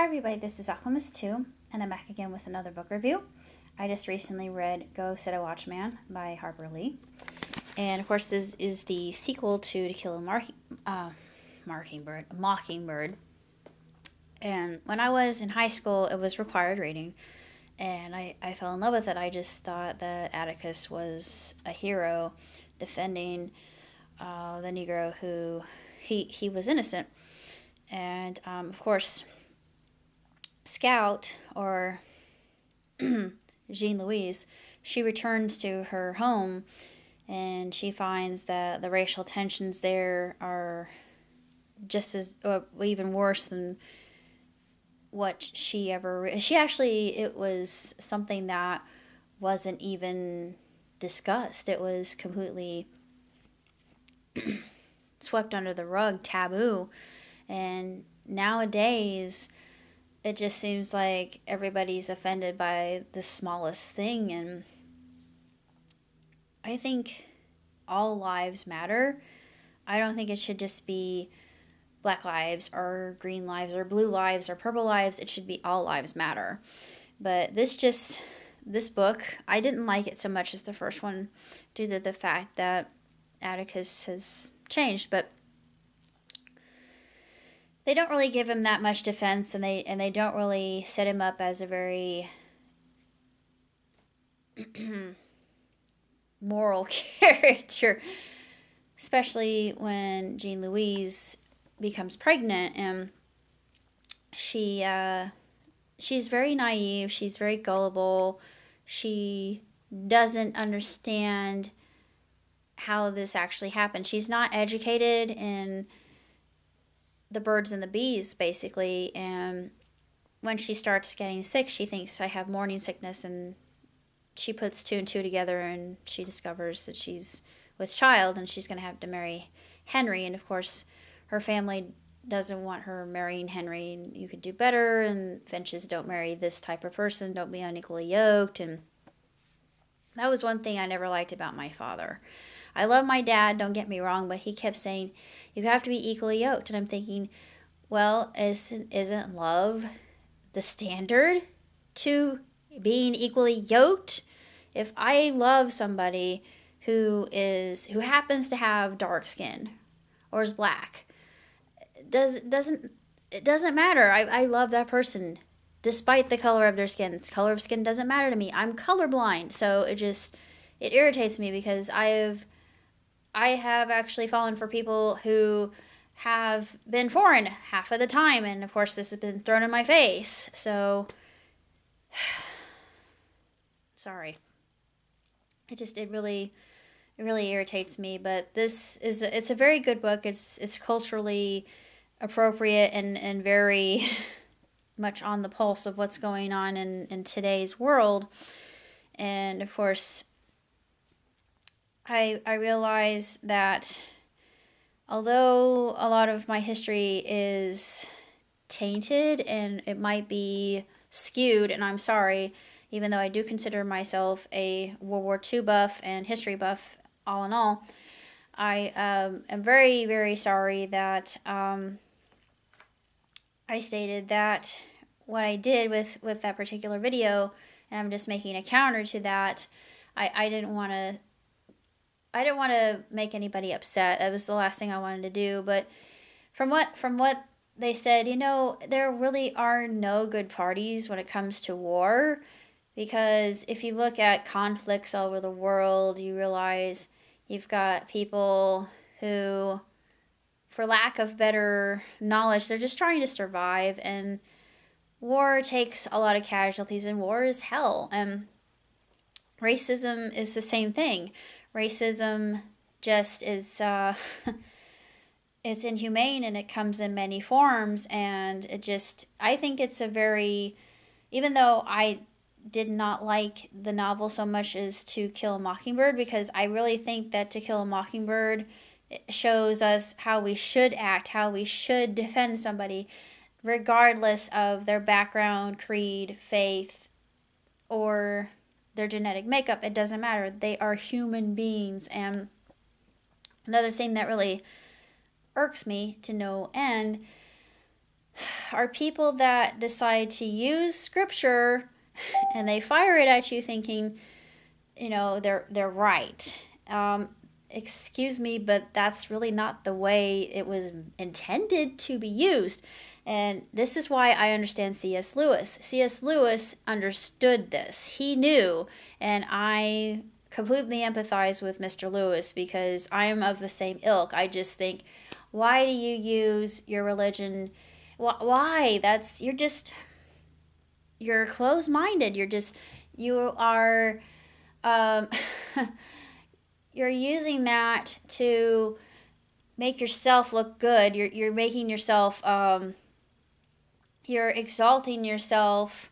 Hi everybody, this is Alchemist 2, and I'm back again with another book review. I just recently read Go Set a Watchman by Harper Lee. And of course this is the sequel to Kill a Mockingbird. And when I was in high school, it was required reading, and I fell in love with it. I just thought that Atticus was a hero defending the Negro who he was innocent. And of course, Scout, or Jean Louise, she returns to her home and she finds that the racial tensions there are just as, or even worse than what she ever. It was something that wasn't even discussed. It was completely swept under the rug, taboo. And nowadays, it just seems like everybody's offended by the smallest thing. And I think all lives matter. I don't think it should just be black lives or green lives or blue lives or purple lives. It should be all lives matter. But this book, I didn't like it so much as the first one due to the fact that Atticus has changed. But they don't really give him that much defense, and they don't really set him up as a very moral character, especially when Jean Louise becomes pregnant. And she's very naive, she's very gullible, she doesn't understand how this actually happened. She's not educated in the birds and the bees, basically. And when she starts getting sick, she thinks, I have morning sickness, and she puts two and two together and she discovers that she's with child and she's going to have to marry Henry. And of course, her family doesn't want her marrying Henry, and you could do better, and Finches don't marry this type of person, don't be unequally yoked. And that was one thing I never liked about my father. I love my dad, don't get me wrong, but he kept saying, you have to be equally yoked. And I'm thinking, well, isn't love the standard to being equally yoked? If I love somebody who happens to have dark skin or is black, it doesn't matter. I love that person despite the color of their skin. The color of skin doesn't matter to me. I'm colorblind, so it irritates me because I have actually fallen for people who have been foreign half of the time, and of course this has been thrown in my face. So sorry. It really irritates me. But it's a very good book. It's culturally appropriate and very much on the pulse of what's going on in today's world. And of course, I realize that although a lot of my history is tainted and it might be skewed, and I'm sorry, even though I do consider myself a World War II buff and history buff, all in all, I am very, very sorry that I stated that what I did with that particular video, and I'm just making a counter to that. I didn't want to make anybody upset. That was the last thing I wanted to do. But from what they said, there really are no good parties when it comes to war, because if you look at conflicts all over the world, you realize you've got people who, for lack of better knowledge, they're just trying to survive, and war takes a lot of casualties, and war is hell. And racism is the same thing. Racism just is, it's inhumane, and it comes in many forms, and I think it's even though I did not like the novel so much as To Kill a Mockingbird, because I really think that To Kill a Mockingbird shows us how we should act, how we should defend somebody, regardless of their background, creed, faith, or their genetic makeup. It doesn't matter. They are human beings. And another thing that really irks me to no end are people that decide to use scripture and they fire it at you thinking, they're right. Excuse me, but that's really not the way it was intended to be used. And this is why I understand C.S. Lewis. C.S. Lewis understood this. He knew, and I completely empathize with Mr. Lewis because I am of the same ilk. I just think, why do you use your religion? Why? You're closed-minded. You are, um, you're using that to make yourself look good. You're making yourself, you're exalting yourself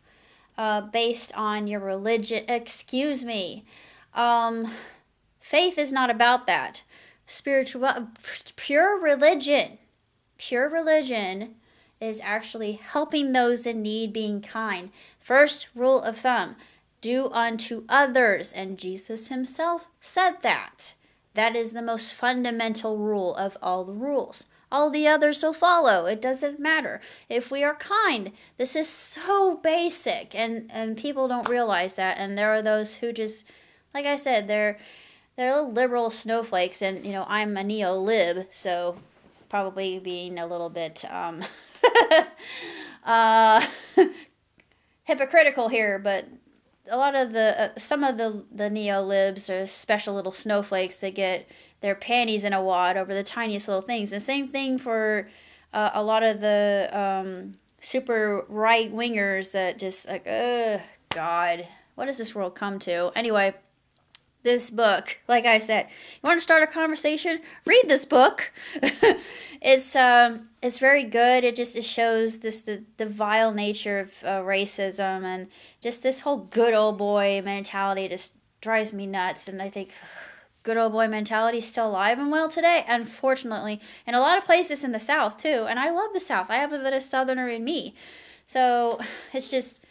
based on your religion. Excuse me. Faith is not about that. Pure religion is actually helping those in need, being kind. First rule of thumb, do unto others. And Jesus himself said that. That is the most fundamental rule of all the rules. All the others will follow. It doesn't matter. If we are kind, this is so basic, and people don't realize that. And there are those who just, like I said, they're little liberal snowflakes, and I'm a neo-lib, so probably being a little bit hypocritical here, but a lot of some of the neo-libs are special little snowflakes that get their panties in a wad over the tiniest little things. The same thing for a lot of the super right-wingers that just like, God, what does this world come to? Anyway, this book, like I said, you want to start a conversation? Read this book. It's very good. It shows the vile nature of racism, and just this whole good old boy mentality just drives me nuts. And I think good old boy mentality is still alive and well today, unfortunately, in a lot of places in the South too. And I love the South. I have a bit of Southerner in me, so it's just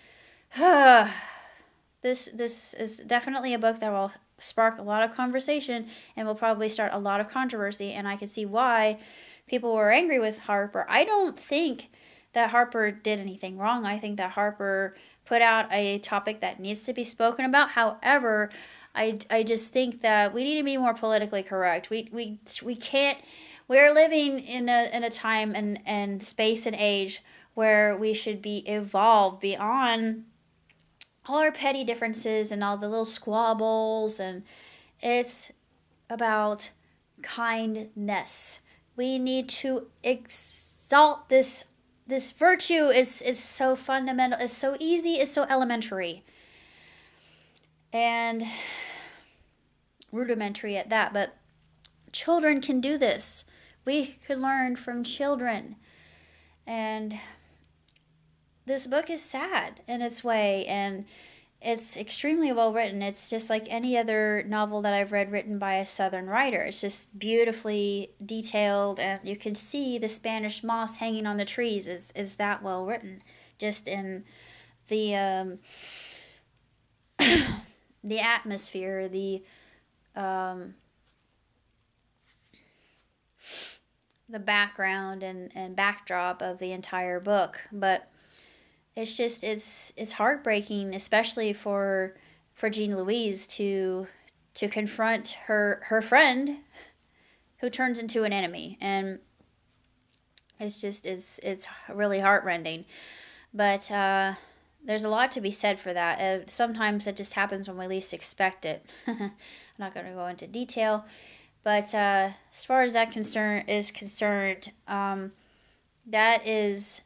this is definitely a book that will spark a lot of conversation and will probably start a lot of controversy, and I can see why people were angry with Harper. I don't think that Harper did anything wrong. I think that Harper put out a topic that needs to be spoken about. However, I just think that we need to be more politically correct. We can't. We're living in a time and space and age where we should be evolved beyond all our petty differences and all the little squabbles, and it's about kindness. We need to exalt this virtue. Is so fundamental, it's so easy, it's so elementary and rudimentary at that, but children can do this. We could learn from children. And this book is sad in its way, and it's extremely well written. It's just like any other novel that I've read written by a Southern writer. It's just beautifully detailed, and you can see the Spanish moss hanging on the trees is that well written. Just in the the atmosphere, the background and backdrop of the entire book. But it's just it's heartbreaking, especially for Jean Louise to confront her friend who turns into an enemy, and it's really heartrending. But there's a lot to be said for that. Sometimes it just happens when we least expect it. I'm not going to go into detail, but as far as that is concerned, that is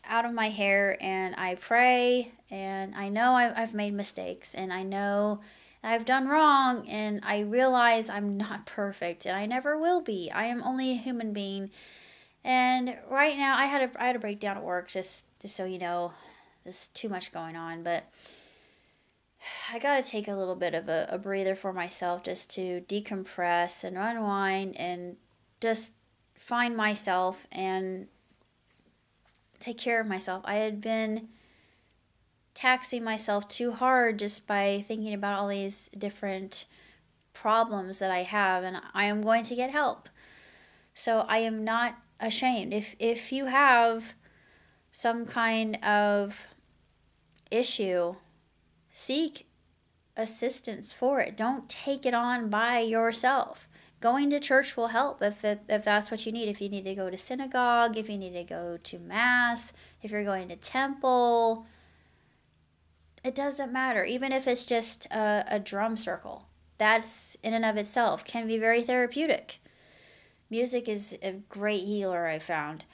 out of my hair, and I pray, and I know I've made mistakes, and I know I've done wrong, and I realize I'm not perfect, and I never will be. I am only a human being, and right now I had a breakdown at work, just so you know, just too much going on, but I gotta take a little bit of a breather for myself, just to decompress and unwind and just find myself and take care of myself. I had been taxing myself too hard just by thinking about all these different problems that I have, and I am going to get help. So I am not ashamed. If you have some kind of issue, seek assistance for it. Don't take it on by yourself. Going to church will help if that's what you need. If you need to go to synagogue, if you need to go to mass, if you're going to temple, it doesn't matter. Even if it's just a drum circle, that's in and of itself can be very therapeutic. Music is a great healer, I found.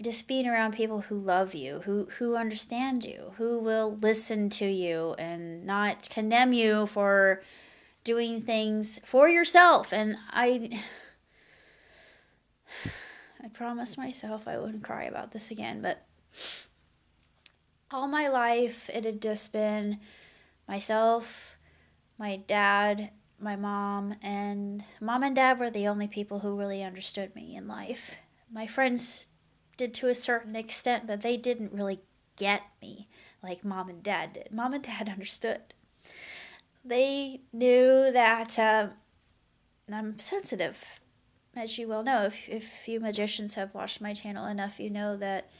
Just being around people who love you, who understand you, who will listen to you and not condemn you for doing things for yourself. And I promised myself I wouldn't cry about this again, but all my life it had just been myself, my dad, my mom, and mom and dad were the only people who really understood me in life. My friends did to a certain extent, but they didn't really get me like mom and dad did. Mom and dad understood. They knew that I'm sensitive, as you well know. If you magicians have watched my channel enough, you know that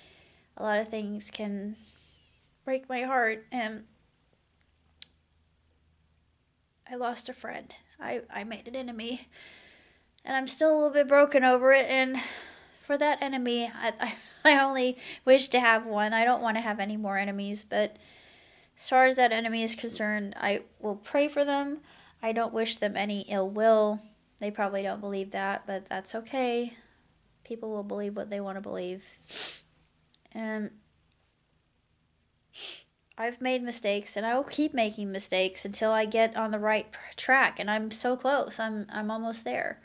a lot of things can break my heart, and I lost a friend. I made an enemy, and I'm still a little bit broken over it, and for that enemy, I only wish to have one. I don't want to have any more enemies, but as far as that enemy is concerned, I will pray for them. I don't wish them any ill will. They probably don't believe that, but that's okay. People will believe what they want to believe. And I've made mistakes, and I will keep making mistakes until I get on the right track, and I'm so close. I'm almost there.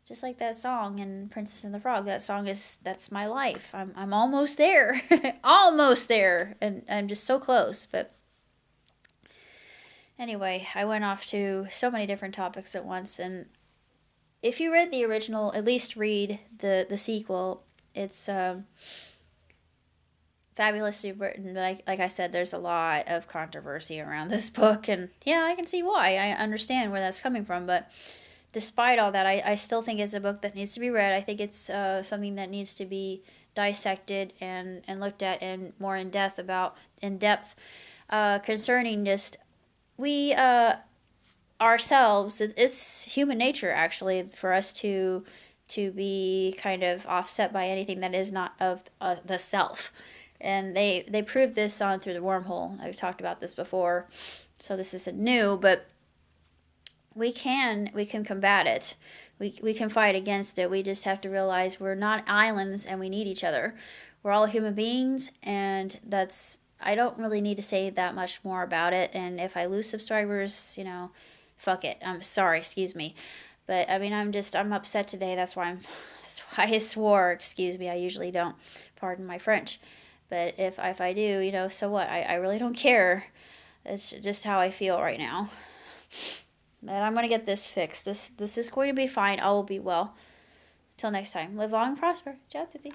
Just like that song in Princess and the Frog. That's my life. I'm almost there. Almost there. And I'm just so close. But anyway, I went off to so many different topics at once. And if you read the original, at least read the sequel. It's fabulously written. But like I said, there's a lot of controversy around this book. And yeah, I can see why. I understand where that's coming from. But despite all that, I still think it's a book that needs to be read. I think it's something that needs to be dissected and looked at and more in depth concerning just we ourselves. It's human nature actually for us to be kind of offset by anything that is not of the self, and they proved this on Through the Wormhole. I've talked about this before, so this isn't new, but we can combat it. We can fight against it. We just have to realize we're not islands and we need each other. We're all human beings, and I don't really need to say that much more about it. And if I lose subscribers, fuck it. I'm sorry, excuse me. But I mean, I'm upset today. That's why I swore, excuse me. I usually don't. Pardon my French. But if I do, so what? I really don't care. It's just how I feel right now. But I'm going to get this fixed. This is going to be fine. All will be well. Till next time. Live long and prosper. Ciao, tutti.